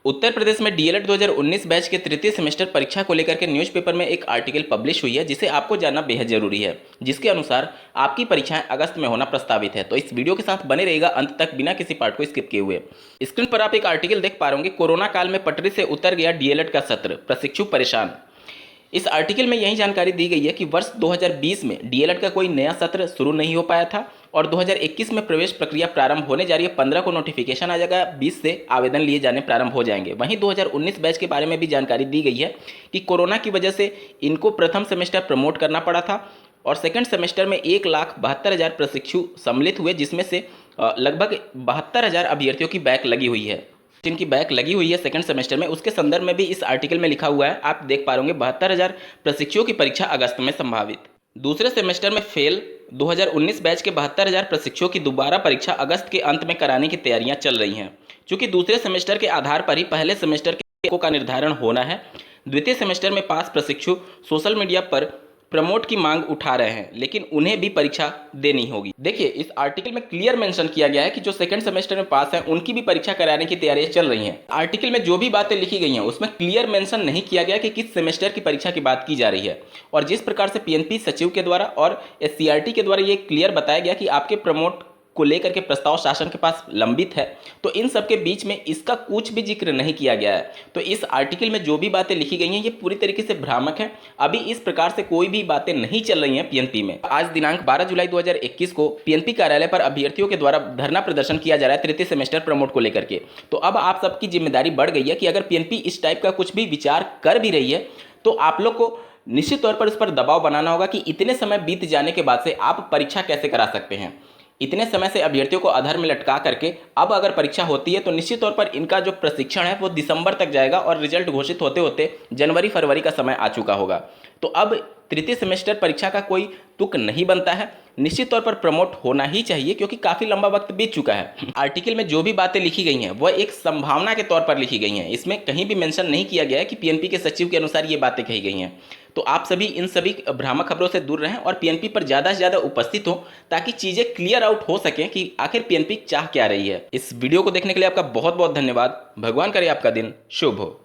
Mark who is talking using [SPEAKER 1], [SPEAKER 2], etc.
[SPEAKER 1] उत्तर प्रदेश में DElEd 2019 batch के तृतीय सेमेस्टर परीक्षा को लेकर के न्यूज़पेपर में एक आर्टिकल पब्लिश हुई है जिसे आपको जानना बेहद जरूरी है, जिसके अनुसार आपकी परीक्षाएं अगस्त में होना प्रस्तावित है। तो इस वीडियो के साथ बने रहेगा अंत तक बिना किसी पार्ट को स्किप किए हुए। स्क्रीन पर आप एक आर्टिकल देख पा रहे होंगे, कोरोना काल में पटरी से उतर गया डीएलएड का सत्र, प्रशिक्षु परेशान। इस आर्टिकल में यही जानकारी दी गई है कि वर्ष 2020 में डीएलएड का कोई नया सत्र शुरू नहीं हो पाया था और 2021 में प्रवेश प्रक्रिया प्रारंभ होने जा रही है। 15 को नोटिफिकेशन आ जाएगा, 20 से आवेदन लिए जाने प्रारंभ हो जाएंगे। वहीं 2019 बैच के बारे में भी जानकारी दी गई है कि कोरोना की वजह से इनको प्रथम सेमेस्टर प्रमोट करना पड़ा था और सेकंड सेमेस्टर में 1,72,000 प्रशिक्षु सम्मिलित हुए, जिसमें से लगभग 72,000 अभ्यर्थियों की बैक लगी हुई है। जिनकी बैक लगी हुई है सेकंड सेमेस्टर में, उसके संदर्भ में भी इस आर्टिकल में लिखा हुआ है। आप देख पा रहे 72,000 प्रशिक्षुओं की परीक्षा अगस्त में संभावित। दूसरे सेमेस्टर में फेल 2019 बैच के 72,000 प्रशिक्षुओं की दोबारा परीक्षा अगस्त के अंत में कराने की तैयारियां चल रही हैं। चूंकि दूसरे सेमेस्टर के आधार पर ही पहले सेमेस्टर के अंकों का निर्धारण होना है। द्वितीय सेमेस्टर में पास प्रशिक्षु सोशल मीडिया पर प्रमोट की मांग उठा रहे हैं, लेकिन उन्हें भी परीक्षा देनी होगी। देखिए, इस आर्टिकल में क्लियर मेंशन किया गया है कि जो सेकंड सेमेस्टर में पास हैं उनकी भी परीक्षा कराने की तैयारियां चल रही हैं। आर्टिकल में जो भी बातें लिखी गई हैं उसमें क्लियर मेंशन नहीं किया गया कि किस सेमेस्टर की परीक्षा की बात की जा रही है। और जिस प्रकार से पीएनपी सचिव के द्वारा और एससीईआरटी के द्वारा ये क्लियर बताया गया कि आपके प्रमोट को लेकर के प्रस्ताव शासन के पास लंबित है, तो इन सब के बीच में इसका कुछ भी जिक्र नहीं किया गया है। तो इस आर्टिकल में जो भी बातें लिखी गई हैं ये पूरी तरीके से भ्रामक है। अभी इस प्रकार से कोई भी बातें नहीं चल रही हैं पीएनपी में। आज दिनांक 12 जुलाई 2021 को पीएनपी कार्यालय पर अभ्यर्थियों के द्वारा धरना प्रदर्शन किया जा रहा है तृतीय सेमेस्टर प्रमोट को लेकर के। तो अब आप सबकी जिम्मेदारी बढ़ गई है कि अगर पीएनपी इस टाइप का कुछ भी विचार कर भी रही है तो आप लोग को निश्चित तौर पर उस पर दबाव बनाना होगा कि इतने समय बीत जाने के बाद से आप परीक्षा कैसे करा सकते हैं। इतने समय से अभ्यर्थियों को अधर में लटका करके अब अगर परीक्षा होती है तो निश्चित तौर पर इनका जो प्रशिक्षण है वो दिसंबर तक जाएगा और रिजल्ट घोषित होते होते जनवरी फरवरी का समय आ चुका होगा। तो अब तृतीय सेमेस्टर परीक्षा का कोई तुक नहीं बनता है। निश्चित तौर पर प्रमोट होना ही चाहिए क्योंकि काफ़ी लंबा वक्त बीत चुका है। आर्टिकल में जो भी बातें लिखी गई हैं वह एक संभावना के तौर पर लिखी गई हैं। इसमें कहीं भी मेंशन नहीं किया गया है कि पीएनपी के सचिव के अनुसार ये बातें कही गई हैं। तो आप सभी इन सभी भ्रामक खबरों से दूर रहें और पीएनपी पर ज़्यादा से ज़्यादा उपस्थित हो ताकि चीज़ें क्लियर आउट हो सकें कि आखिर पीएनपी चाह क्या रही है। इस वीडियो को देखने के लिए आपका बहुत बहुत धन्यवाद। भगवान करे आपका दिन शुभ हो।